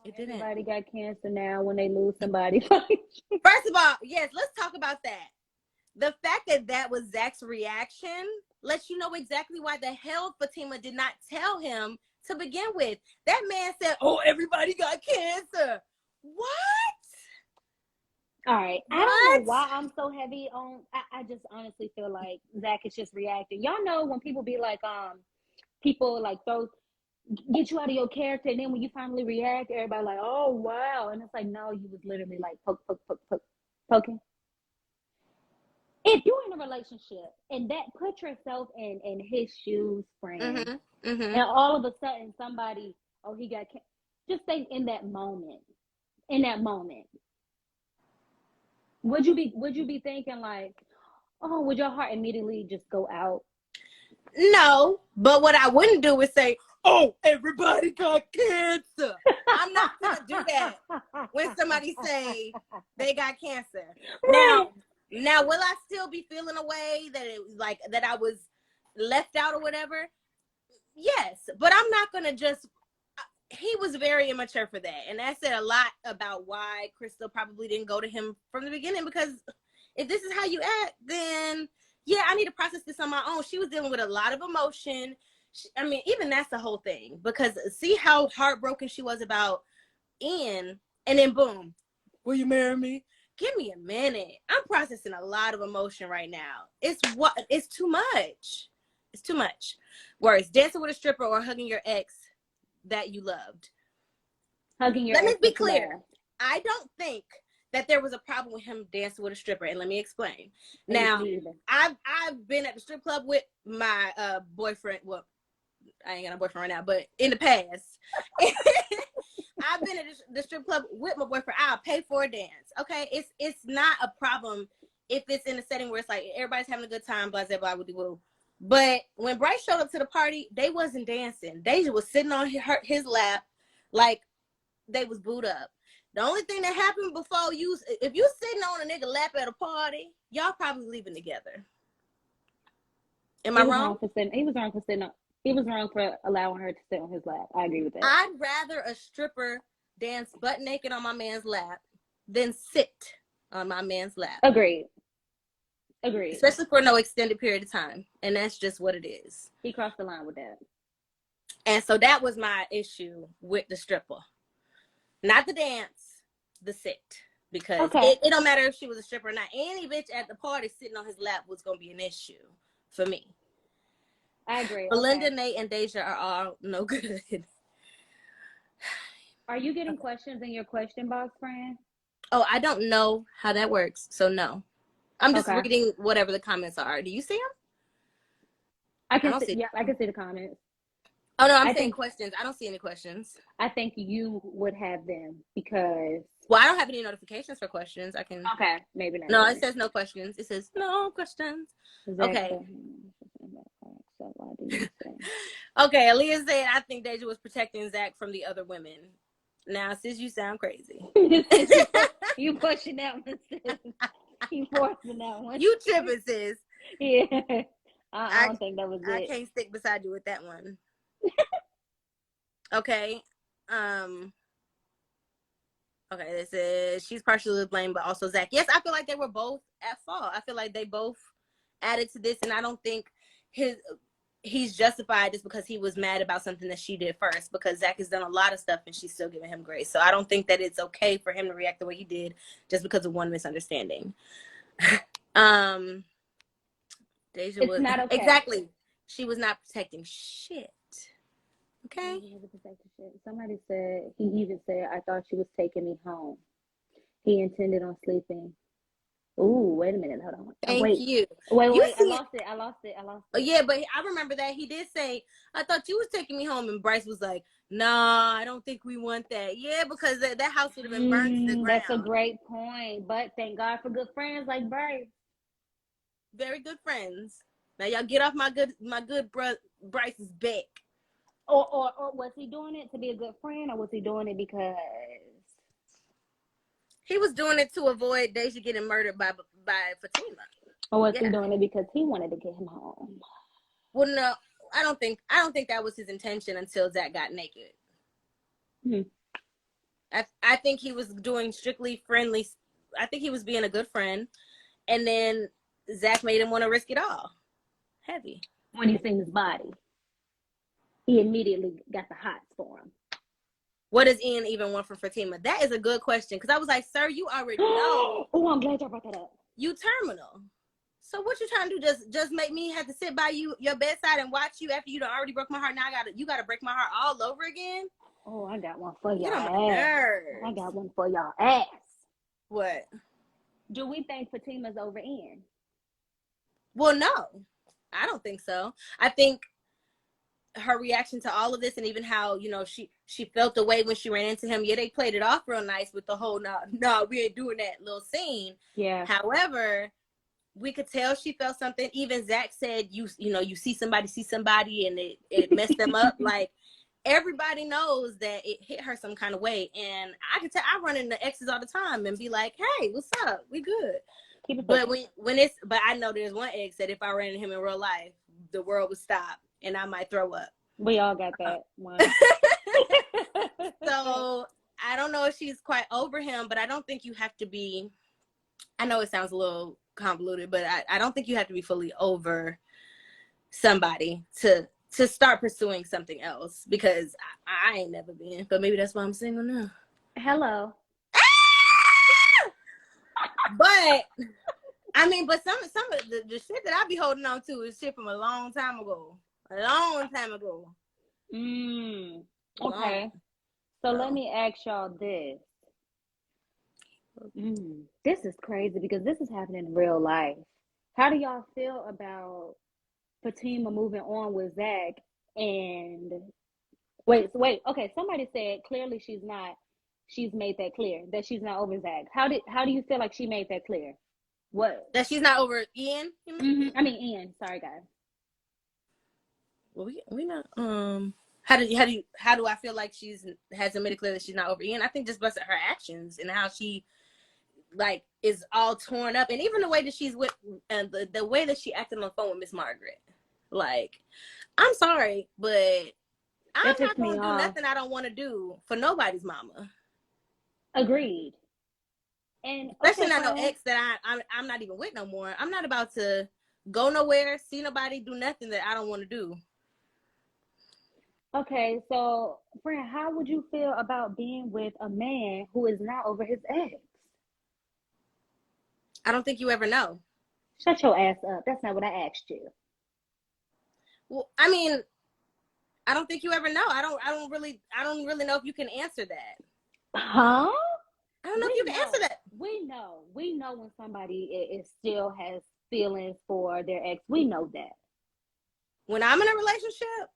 It didn't. Everybody got cancer now when they lose somebody. First of all, yes, let's talk about that. The fact that was Zach's reaction lets you know exactly why the hell Fatima did not tell him to begin with. That man said, "Oh, everybody got cancer." What? All right. I don't know why I'm so heavy on. I just honestly feel like Zach is just reacting. Y'all know when people be like, people like get you out of your character, and then when you finally react, everybody like, oh wow, and it's like, no, you was literally like poking. If you're in a relationship and that put yourself in his shoes, friend, and all of a sudden somebody, he got just think in that moment, would you be thinking like, oh, would your heart immediately just go out? No, but what I wouldn't do is say, "Oh, everybody got cancer." I'm not gonna do that when somebody say they got cancer. Right. Now, will I still be feeling a way that that I was left out or whatever? Yes, but I'm not gonna just. He was very immature for that, and that said a lot about why Crystal probably didn't go to him from the beginning. Because if this is how you act, then yeah, I need to process this on my own. She was dealing with a lot of emotion. I mean, even that's the whole thing, because see how heartbroken she was about Ian, and then boom, will you marry me? Give me a minute. I'm processing a lot of emotion right now. It's too much. It's too much. Worse, dancing with a stripper or hugging your ex that you loved. Hugging your Let me ex be that you clear. love. I don't think that there was a problem with him dancing with a stripper, and let me explain. Me Now, either. I've been at the strip club with my boyfriend. Well, I ain't got a boyfriend right now, but in the past, I've been at the strip club with my boyfriend. I'll pay for a dance. Okay, it's not a problem if it's in a setting where it's like everybody's having a good time, blah blah blah, woo. But when Bryce showed up to the party, they wasn't dancing. Deja was sitting on his lap, like they was booed up. The only thing that happened before if you sitting on a nigga lap at a party, y'all probably leaving together. Am I wrong? He was wrong for allowing her to sit on his lap. I agree with that. I'd rather a stripper dance butt naked on my man's lap than sit on my man's lap. Agreed. Especially for no extended period of time. And that's just what it is. He crossed the line with that. And so that was my issue with the stripper. Not the dance, the sit. Because it don't matter if she was a stripper or not. Any bitch at the party sitting on his lap was going to be an issue for me. I agree. Belinda, Nate, and Deja are all no good. Are you getting questions in your question box, friend? Oh, I don't know how that works. So no. I'm just reading whatever the comments are. Do you see them? I can see the comments. Oh, no, I'm saying questions. I don't see any questions. I think you would have them because... Well, I don't have any notifications for questions. I can... Okay, maybe not. No, it says no questions. It says no questions. Okay. Okay, Aaliyah said, I think Deja was protecting Zach from the other women. Now, sis, you sound crazy. You pushing that one, sis. You forcing that one. You tripping, sis. Yeah. I don't think that was it. I can't stick beside you with that one. Okay. Okay, this is she's partially to blame, but also Zach. Yes, I feel like they were both at fault. I feel like they both added to this, and I don't think he's justified just because he was mad about something that she did first, because Zach has done a lot of stuff and she's still giving him grace. So I don't think that it's okay for him to react the way he did just because of one misunderstanding. Deja was not okay. Exactly. She was not protecting shit. Okay. Somebody said, he even said, I thought she was taking me home. He intended on sleeping. Ooh, wait a minute. Hold on. Thank you. Wait. I lost it. Oh, yeah, but I remember that he did say, I thought you was taking me home. And Bryce was like, nah, I don't think we want that. Yeah, because that house would have been burned to the ground. That's a great point. But thank God for good friends like Bryce. Very good friends. Now y'all get off my good Bryce's back. Or was he doing it to be a good friend, or was he doing it because he was doing it to avoid Deja getting murdered by Fatima? Or was he doing it because he wanted to get him home? Well, no, I don't think that was his intention until Zach got naked. I think he was doing strictly friendly. I think he was being a good friend, and then Zach made him want to risk it all. Heavy. When he seen his body, he immediately got the hots for him. What does Ian even want from Fatima? That is a good question, because I was like, sir, you already know. Oh, I'm glad y'all brought that up. You terminal. So what you trying to do? Just make me have to sit by your bedside and watch you after you done already broke my heart. Now you gotta break my heart all over again? Oh, I got one for y'all. I got one for y'all ass. What? Do we think Fatima's over Ian? Well, no. I don't think so. I think her reaction to all of this, and even how, she felt the way when she ran into him. Yeah, they played it off real nice with the whole, no, we ain't doing that little scene. Yeah. However, we could tell she felt something. Even Zach said, you see somebody and it messed them up. Like, everybody knows that it hit her some kind of way. And I can tell, I run into exes all the time and be like, hey, what's up? We good. But but I know there's one ex that if I ran into him in real life, the world would stop and I might throw up. We all got that one. So I don't know if she's quite over him, but I don't think you have to be, I know it sounds a little convoluted, but I don't think you have to be fully over somebody to to start pursuing something else because I ain't never been. But maybe that's why I'm single now. Hello. But I mean, but some of the shit that I be holding on to is shit from a long time ago. A long time ago. Okay. So let me ask y'all this. This is crazy because this is happening in real life. How do y'all feel about Fatima moving on with Zach? And wait. Okay, somebody said clearly she's not. She's made that clear that she's not over Zach. How do you feel like she made that clear? What? That she's not over Ian? I mean Ian. Sorry, guys. Well, we not. How do I feel like she's hasn't made it clear that she's not over Ian? I think just based on her actions and how she like is all torn up, and even the way that she's with, and the way that she acted on the phone with Miss Margaret. Like, I'm sorry, but I'm not gonna do nothing I don't want to do for nobody's mama. Agreed. And especially not no ex that I'm not even with no more. I'm not about to go nowhere, see nobody, do nothing that I don't want to do. Okay, so friend, how would you feel about being with a man who is not over his ex? I don't think you ever know. Shut your ass up. That's not what I asked you. Well, I mean, I don't think you ever know. I don't really know if you can answer that. Huh? I don't know if you can answer that. We know when somebody is still has feelings for their ex. We know that. When I'm in a relationship,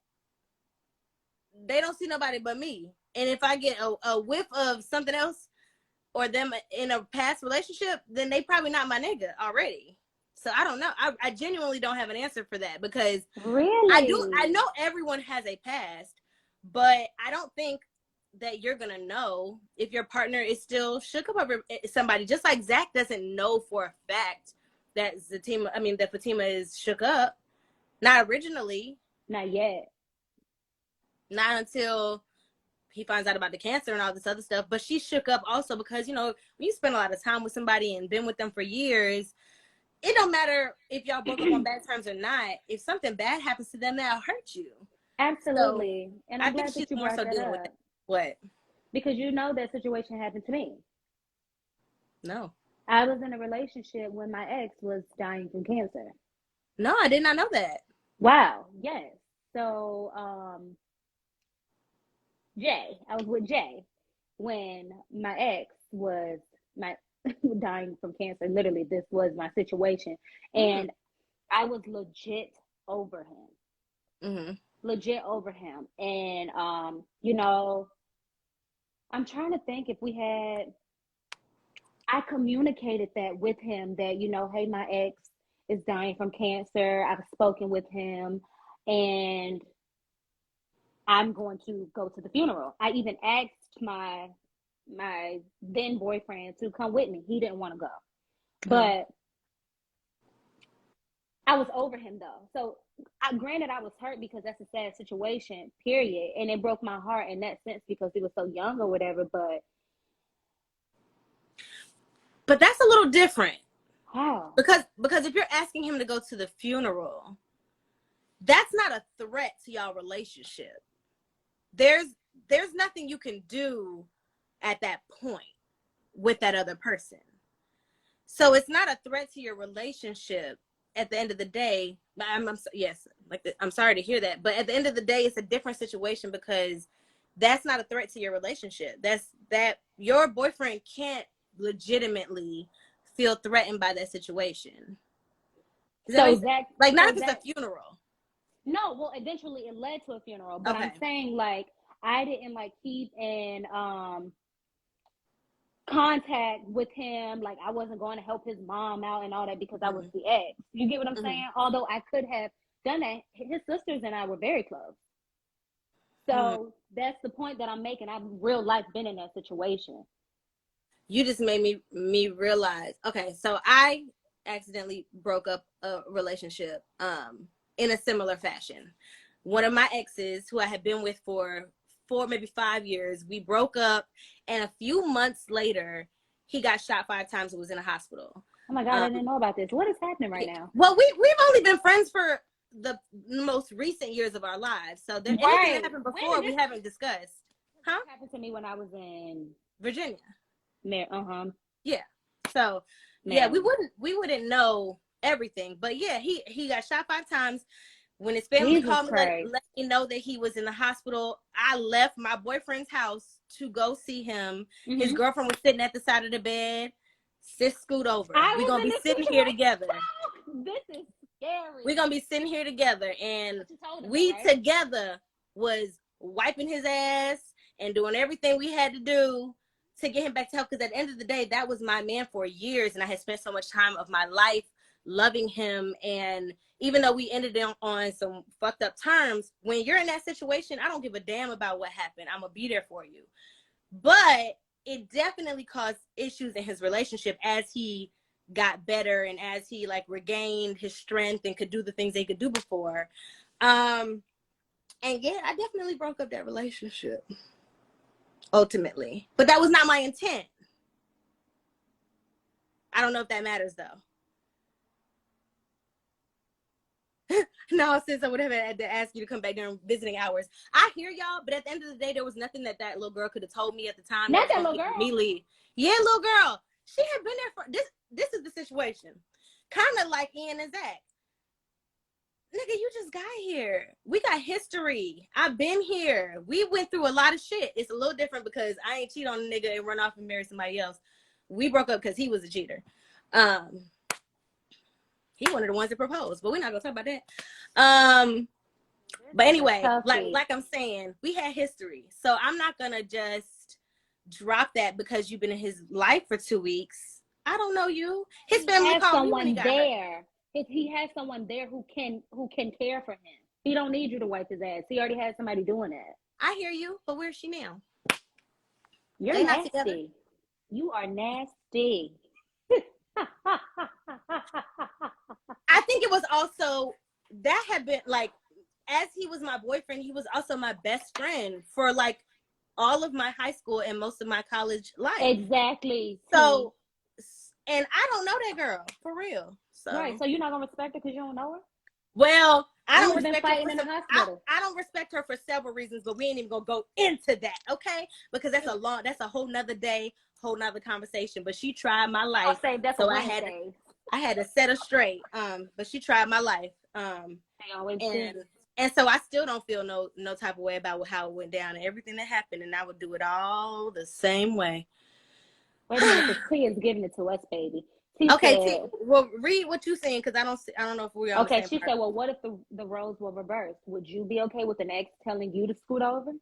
they don't see nobody but me. And if I get a whiff of something else or them in a past relationship, then they probably not my nigga already. So I don't know. I genuinely don't have an answer for that because really I know everyone has a past, but I don't think that you're gonna know if your partner is still shook up over somebody. Just like Zach doesn't know for a fact that Fatima is shook up. Not originally. Not yet. Not until he finds out about the cancer and all this other stuff. But she shook up also because, you know, when you spend a lot of time with somebody and been with them for years, it don't matter if y'all broke up on bad terms or not. If something bad happens to them, that'll hurt you. Absolutely. So, and I'm glad that she's you more brought so that dealing up. with it. What? Because you know that situation happened to me. No. I was in a relationship when my ex was dying from cancer. No, I did not know that. Wow. Yes. So, I was with Jay when my ex was dying from cancer. Literally, this was my situation. And I was legit over him. Legit over him. And, you know, I'm trying to think if I communicated that with him that, you know, hey, my ex is dying from cancer. I've spoken with him and I'm going to go to the funeral. I even asked my then boyfriend to come with me. He didn't want to go. But I was over him though. So granted I was hurt because that's a sad situation, period. And it broke my heart in that sense because he was so young or whatever, but that's a little different. How? Because if you're asking him to go to the funeral, that's not a threat to y'all relationship. There's nothing you can do at that point with that other person. So it's not a threat to your relationship at the end of the day. I'm sorry to hear that, but at the end of the day, it's a different situation because that's not a threat to your relationship. That your boyfriend can't legitimately feel threatened by that situation. So Zach, like not if it's a funeral. No, well, eventually it led to a funeral, but I'm saying like I didn't like keep in contact with him. Like I wasn't going to help his mom out and all that because I was the ex. You get what I'm saying? Although I could have done that, his sisters and I were very close. So that's the point that I'm making. I've real life been in that situation. You just made me realize. Okay, so I accidentally broke up a relationship in a similar fashion. One of my exes, who I had been with for 4, maybe 5 years, we broke up, and a few months later, he got shot 5 times and was in a hospital. Oh my God, I didn't know about this. What is happening right now? Well, we've only been friends for the most recent years of our lives. So there, anything that Right. happened before, we haven't discussed. Huh? This happened to me when I was in Virginia. Yeah. So yeah, Maryland. we wouldn't know everything, but yeah, he got shot 5 times. When his family Jesus called me, Christ. let me know that he was in the hospital, I left my boyfriend's house to go see him. His girlfriend was sitting at the side of the bed. Sis, scoot over. I We're was gonna in be this sitting here situation. together. This is scary. We're gonna be sitting here together, and But you told him we that, right? together was wiping his ass and doing everything we had to do to get him back to health. Because at the end of the day, that was my man for years, and I had spent so much time of my life loving him. And even though we ended on some fucked up terms, when you're in that situation, I don't give a damn about what happened. I'm gonna be there for you. But it definitely caused issues in his relationship as he got better and as he like regained his strength and could do the things they could do before. And yeah, I definitely broke up that relationship ultimately, but that was not my intent. I don't know if that matters though. No, since I would have had to ask you to come back during visiting hours. I hear y'all, but at the end of the day, there was nothing that little girl could have told me at the time. Not that little girl. Me leave. Yeah, little girl. She had been there for this. This is the situation. Kind of like Ian and Zach. Nigga, you just got here. We got history. I've been here. We went through a lot of shit. It's a little different because I ain't cheat on a nigga and run off and marry somebody else. We broke up because he was a cheater. He one of the ones that proposed, but we're not gonna talk about that. But anyway, like I'm saying, we had history, so I'm not gonna just drop that because you've been in his life for 2 weeks. I don't know you. His family called me when he got there. He has someone there who can care for him. He don't need you to wipe his ass. He already has somebody doing that. I hear you, but where's she now? You're nasty. You are nasty. I think it was also that had been like, as he was my boyfriend, he was also my best friend for like all of my high school and most of my college life. Exactly. So, and I don't know that girl for real. So. Right. So you're not gonna respect her because you don't know her? Well, I don't respect her in the hospital. I don't respect her for several reasons, but we ain't even gonna go into that, okay? Because that's a whole nother day, whole nother conversation. But she tried my life, so I had to set her straight. But she tried my life. And so I still don't feel no type of way about how it went down and everything that happened, and I would do it all the same way. Wait a minute, because T is giving it to us, baby. Okay, T, well, read what you're saying because I don't know if we're on the same she said, well, what if the roles were reversed? Would you be okay with an ex telling you to scoot over?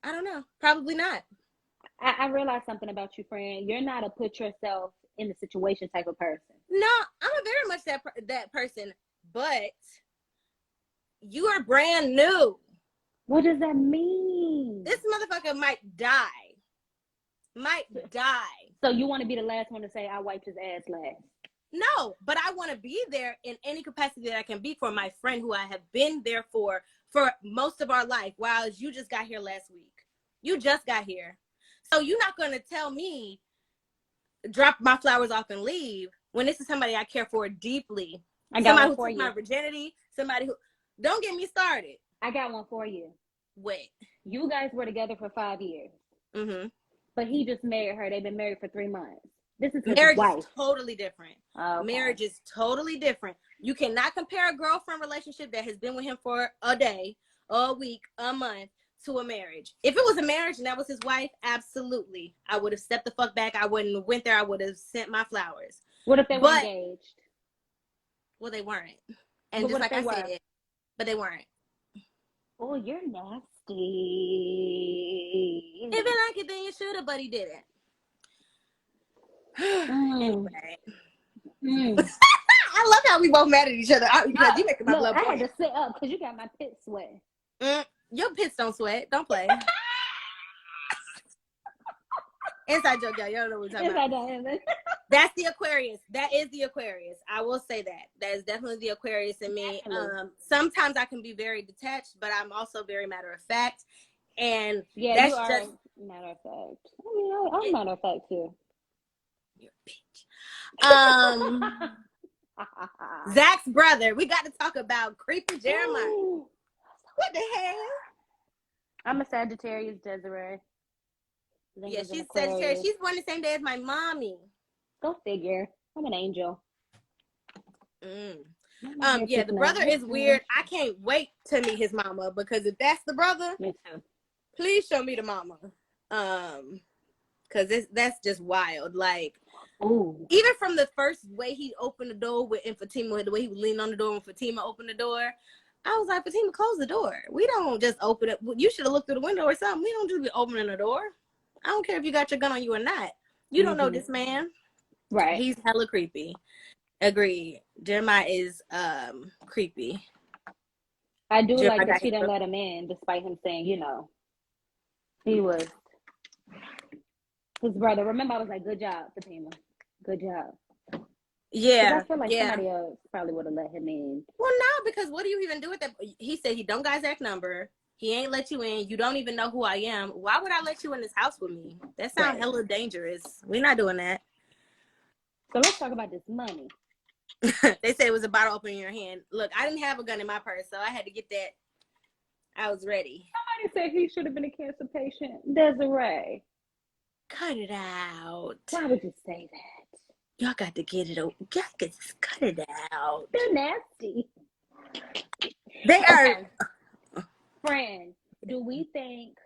I don't know. Probably not. I realized something about you, friend. You're not a put yourself in the situation type of person. No, I'm a very much that person, but you are brand new. What does that mean? This motherfucker might die. So you want to be the last one to say, I wiped his ass last? No, but I want to be there in any capacity that I can be for my friend who I have been there for most of our life, while you just got here last week. You just got here. So you're not going to tell me, drop my flowers off and leave, when this is somebody I care for deeply. I got somebody one for who took you. my virginity, somebody who, don't get me started. I got one for you. Wait. You guys were together for 5 years. Mm-hmm. But he just married her. They've been married for 3 months. This is his marriage wife. Is totally different. Okay. Marriage is totally different. You cannot compare a girlfriend relationship that has been with him for a day, a week, a month to a marriage. If it was a marriage and that was his wife, absolutely. I would have stepped the fuck back. I wouldn't have went there. I would have sent my flowers. What if they were engaged? Well, they weren't. And just like I said, but they weren't. Oh, you're nasty. If it like it, then you should have, but he didn't. Anyway. I love how we both mad at each other because you making my blood boil. I had to sit up because you got my pits sweat. Your pits don't sweat. Don't play. Inside joke, y'all. You don't know what we're talking about. That's the Aquarius. That is the Aquarius. I will say that. That is definitely the Aquarius in me. Sometimes I can be very detached, but I'm also very matter of fact. And yeah, that's you are just matter of fact. I mean, I'm matter of fact too. You're a bitch. Zach's brother. We got to talk about creepy Jeremiah. What the hell? I'm a Sagittarius, Desiree. Yeah, Zinga's an she's Sagittarius. Aquarius. She's born the same day as my mommy. Go figure. I'm an angel. Yeah, the brother is weird. I can't wait to meet his mama, because if that's the brother, Me too. please show me the mama. Because that's just wild. Like, ooh, even from the first way he opened the door with Fatima, the way he was leaning on the door when Fatima opened the door, I was like, Fatima, close the door. We don't just open it. You should have looked through the window or something. We don't just be opening the door. I don't care if you got your gun on you or not. You don't know this man. right. He's hella creepy. Agreed. Jeremiah is creepy. I do Jeremiah like that got she his didn't let him in, despite him saying, he was his brother. Remember, I was like, good job, Fatima. Good job. Yeah. I feel like Yeah. somebody else probably would have let him in. Well, no, because what do you even do with that? He said he don't got Zach's number. He ain't let you in. You don't even know who I am. Why would I let you in this house with me? That sounds hella dangerous. We're not doing that. So let's talk about this money. They said it was a bottle opening in your hand. Look, I didn't have a gun in my purse, so I had to get that. I was ready. Somebody said he should have been a cancer patient. Desiree. Cut it out. Why would you say that? Y'all got to get it. Y'all got to cut it out. They're nasty. They are. Friend, do we think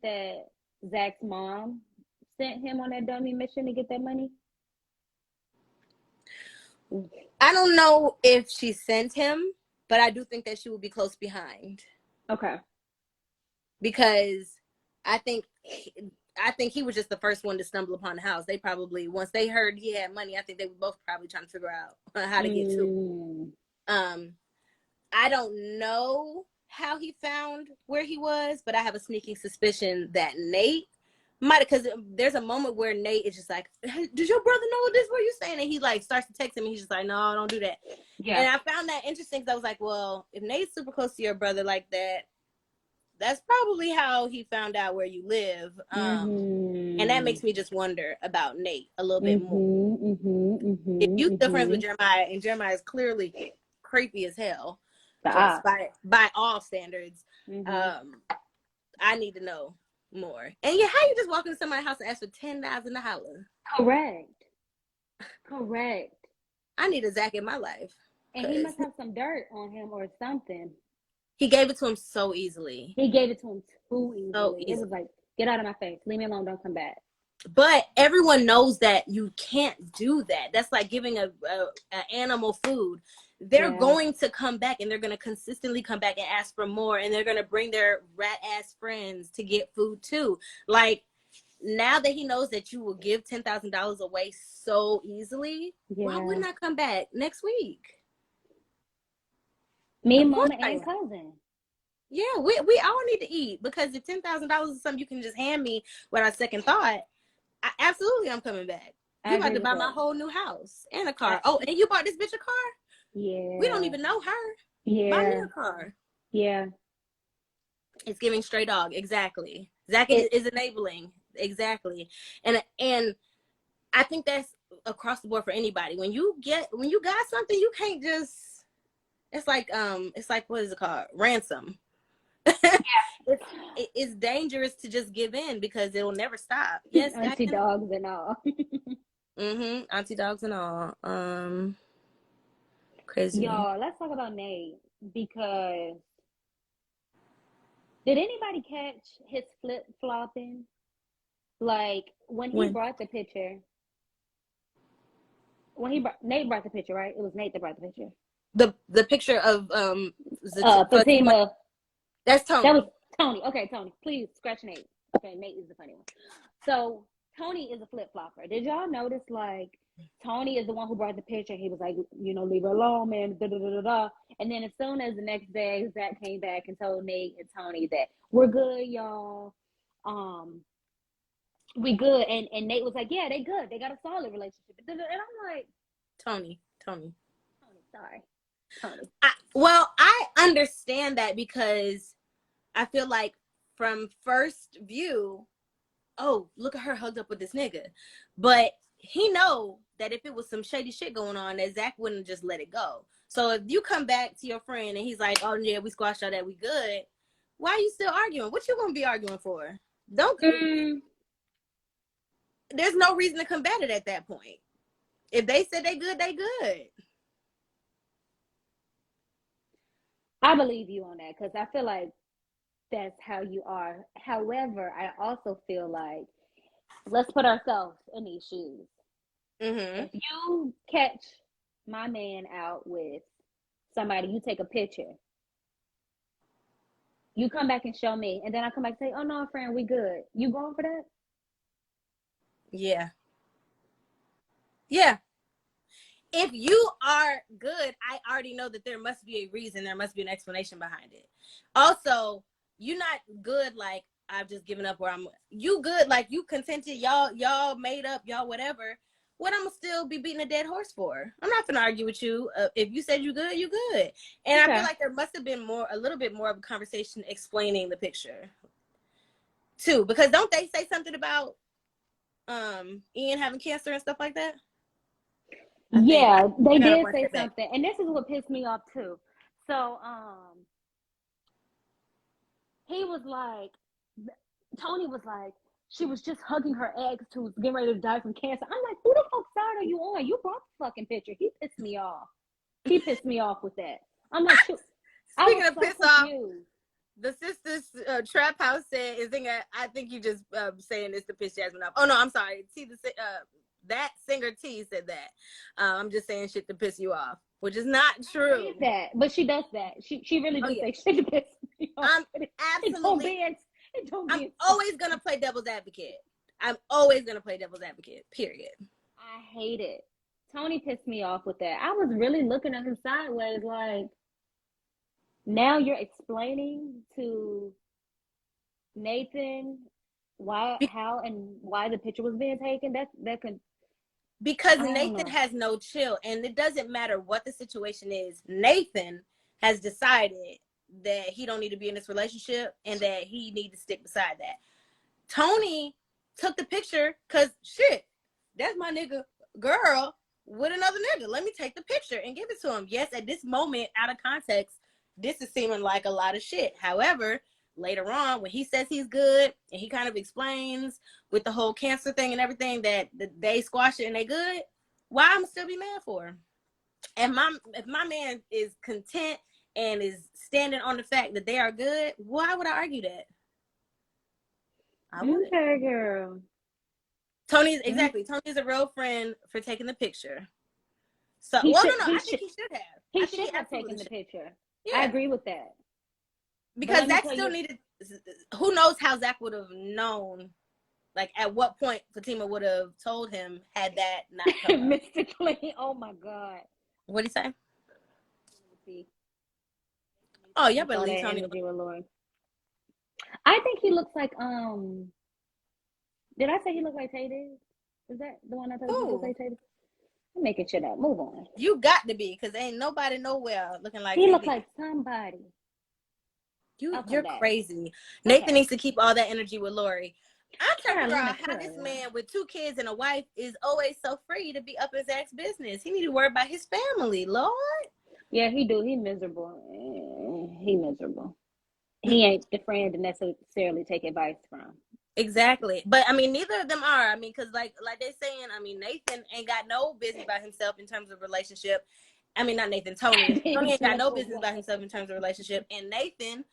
that Zach's mom sent him on that dummy mission to get that money? I don't know if she sent him, but I do think that she will be close behind. Okay. Because I think he was just the first one to stumble upon the house. They probably, once they heard he had money, I think they were both probably trying to figure out how to get to it. I don't know how he found where he was, but I have a sneaking suspicion that Nate might, because there's a moment where Nate is just like, hey, does your brother know this? Where you staying? And he like starts to text him, and he's just like, no, don't do that. Yeah. And I found that interesting, because I was like, well, if Nate's super close to your brother like that, that's probably how he found out where you live. And that makes me just wonder about Nate a little bit more. If you're still friends with Jeremiah, and Jeremiah is clearly creepy as hell, just by all standards, I need to know more. And yeah, how you just walk into somebody's house and ask for $10,000? Correct. I need a Zach in my life. And he must have some dirt on him or something. He gave it to him so easily. He gave it to him too easily. So easily. It was like, get out of my face. Leave me alone. Don't come back. But everyone knows that you can't do that. That's like giving an animal food. They're going to come back, and they're going to consistently come back and ask for more, and they're going to bring their rat ass friends to get food too. Like, now that he knows that you will give $10,000 away so easily, why wouldn't I come back next week? Me, mama, and cousin. Yeah, we all need to eat, because if $10,000 is something you can just hand me without second thought, I'm coming back. You about to buy my whole new house and a car. Oh, and you bought this bitch a car? Yeah. We don't even know her. Yeah. Buy me a car. Yeah. It's giving stray dog. Exactly. Zach is enabling. Exactly. And I think that's across the board for anybody. When you got something, you can't just, it's like what is it called? Ransom. It's dangerous to just give in, because it will never stop. Yes, auntie dogs and all. Auntie dogs and all. Crazy. Y'all, let's talk about Nate, because did anybody catch his flip-flopping? Like, when he brought the picture, Nate brought the picture, right? It was Nate that brought the picture. The picture of Fatima. That's Tony. That was Tony. Okay, Tony, please scratch Nate. Okay, Nate is the funny one. So Tony is a flip-flopper. Did y'all notice, like, Tony is the one who brought the picture. He was like, leave her alone, man. Da, da, da, da, da. And then as soon as the next day, Zach came back and told Nate and Tony that we're good, y'all. We good. And Nate was like, yeah, they good. They got a solid relationship. And I'm like, Tony, sorry. Tony. I understand that, because I feel like from first view, oh, look at her hugged up with this nigga. But he know that if it was some shady shit going on, that Zach wouldn't just let it go. So if you come back to your friend and he's like, "Oh yeah, we squashed all that, we good," why are you still arguing? What you gonna be arguing for? Don't. There's no reason to combat it at that point. If they said they good, they good. I believe you on that because I feel like that's how you are. However, I also feel like let's put ourselves in these shoes. Mm-hmm. If you catch my man out with somebody, you take a picture, you come back and show me, and then I come back and say, "Oh no, friend, we good." You going for that? Yeah. Yeah. If you are good, I already know that there must be a reason. There must be an explanation behind it. Also, you're not good like I've just given up, where you good like you contented, y'all made up, y'all whatever. What I'm gonna still be beating a dead horse for? I'm not gonna argue with you. If you said you good, you good. And okay. I feel like there must have been a little bit more of a conversation explaining the picture too, because don't they say something about Ian having cancer and stuff like that? Yeah, they did say something, and this is what pissed me off too. So, he was like, Tony was like, she was just hugging her ex who was getting ready to die from cancer. I'm like, who the fuck side are you on? You brought the fucking picture. He pissed me off. He pissed me off with that. I'm like, speaking of piss off, the sisters trap house said, I think you just saying this to piss Jasmine off. Oh no, I'm sorry. See that singer T said that. I'm just saying shit to piss you off, which is not true. That, but she does that. She really does say shit to piss me off. I'm always gonna play devil's advocate. I'm always gonna play devil's advocate. Period. I hate it. Tony pissed me off with that. I was really looking at him sideways, like, now you're explaining to Nathan how and why the picture was being taken. That could. Because Nathan has no chill, and it doesn't matter what the situation is. Nathan has decided that he don't need to be in this relationship and that he need to stick beside that. Tony took the picture because shit, that's my nigga girl with another nigga. Let me take the picture and give it to him. Yes, at this moment, out of context, this is seeming like a lot of shit. However, later on, when he says he's good and he kind of explains with the whole cancer thing and everything that they squash it and they good, why I'm still be mad for him? And if my man is content and is standing on the fact that they are good, why would I argue that? I would. Okay, girl. Tony's a real friend for taking the picture. So I think he should have. He should have taken the picture. Yeah. I agree with that. Because Zach still needed. Who knows how Zach would have known? Like at what point Fatima would have told him had that not come mystically. Oh my God. What did he say? Oh, yeah, but leave Tony. I think he looks like Did I say he looked like Tay did? Is that the one I told you to say Tay did? I'm making shit up. Move on. You got to be, because ain't nobody nowhere looking like he looked like somebody. You're crazy. Okay. Nathan needs to keep all that energy with Lori. I'm trying to figure out how this man with 2 kids and a wife is always so free to be up in Zach's business. He need to worry about his family, Lord. Yeah, he do. He miserable. He miserable. He ain't the friend to necessarily take advice from. Exactly. But I mean, neither of them are. I mean, because like they saying, I mean, Nathan ain't got no business about himself in terms of relationship. I mean, not Nathan, Tony. Tony ain't got no business about himself in terms of relationship. And Nathan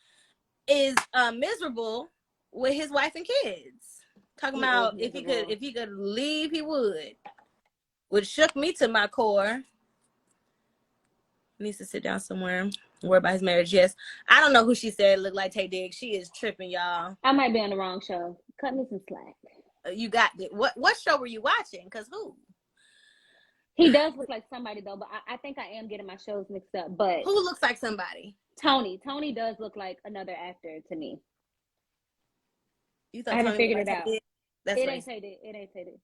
is miserable with his wife and kids. Talking about if he could leave, he would. Which shook me to my core. He needs to sit down somewhere. Worry about his marriage. Yes. I don't know who she said looked like Tay Diggs. She is tripping, y'all. I might be on the wrong show. Cut me some slack. You got it. What show were you watching? Because who? He does look like somebody, though, but I think I am getting my shows mixed up. But who looks like somebody? Tony. Tony does look like another actor to me. You thought I haven't figured it out. That's it ain't Tay Diggs. It ain't Tay Diggs.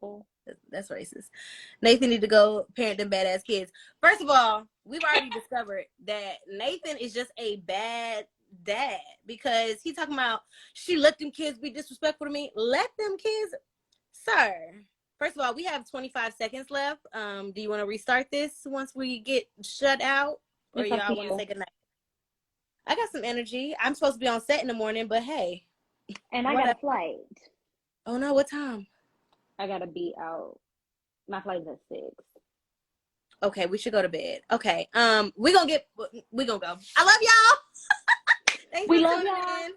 Oh, that's racist. Nathan need to go parent them badass kids. First of all, we've already discovered that Nathan is just a bad dad, because he talking about she let them kids be disrespectful to me. Let them kids, sir. First of all, we have 25 seconds left. Do you want to restart this once we get shut out? Or It's up to y'all want to you. say goodnight? I got some energy. I'm supposed to be on set in the morning, but hey. And I got a Whatever. flight. Oh no, what time? I gotta be out. My flight's at 6. Okay, we should go to bed. Okay. We gonna go. I love y'all. Thanks We for love tuning y'all. in.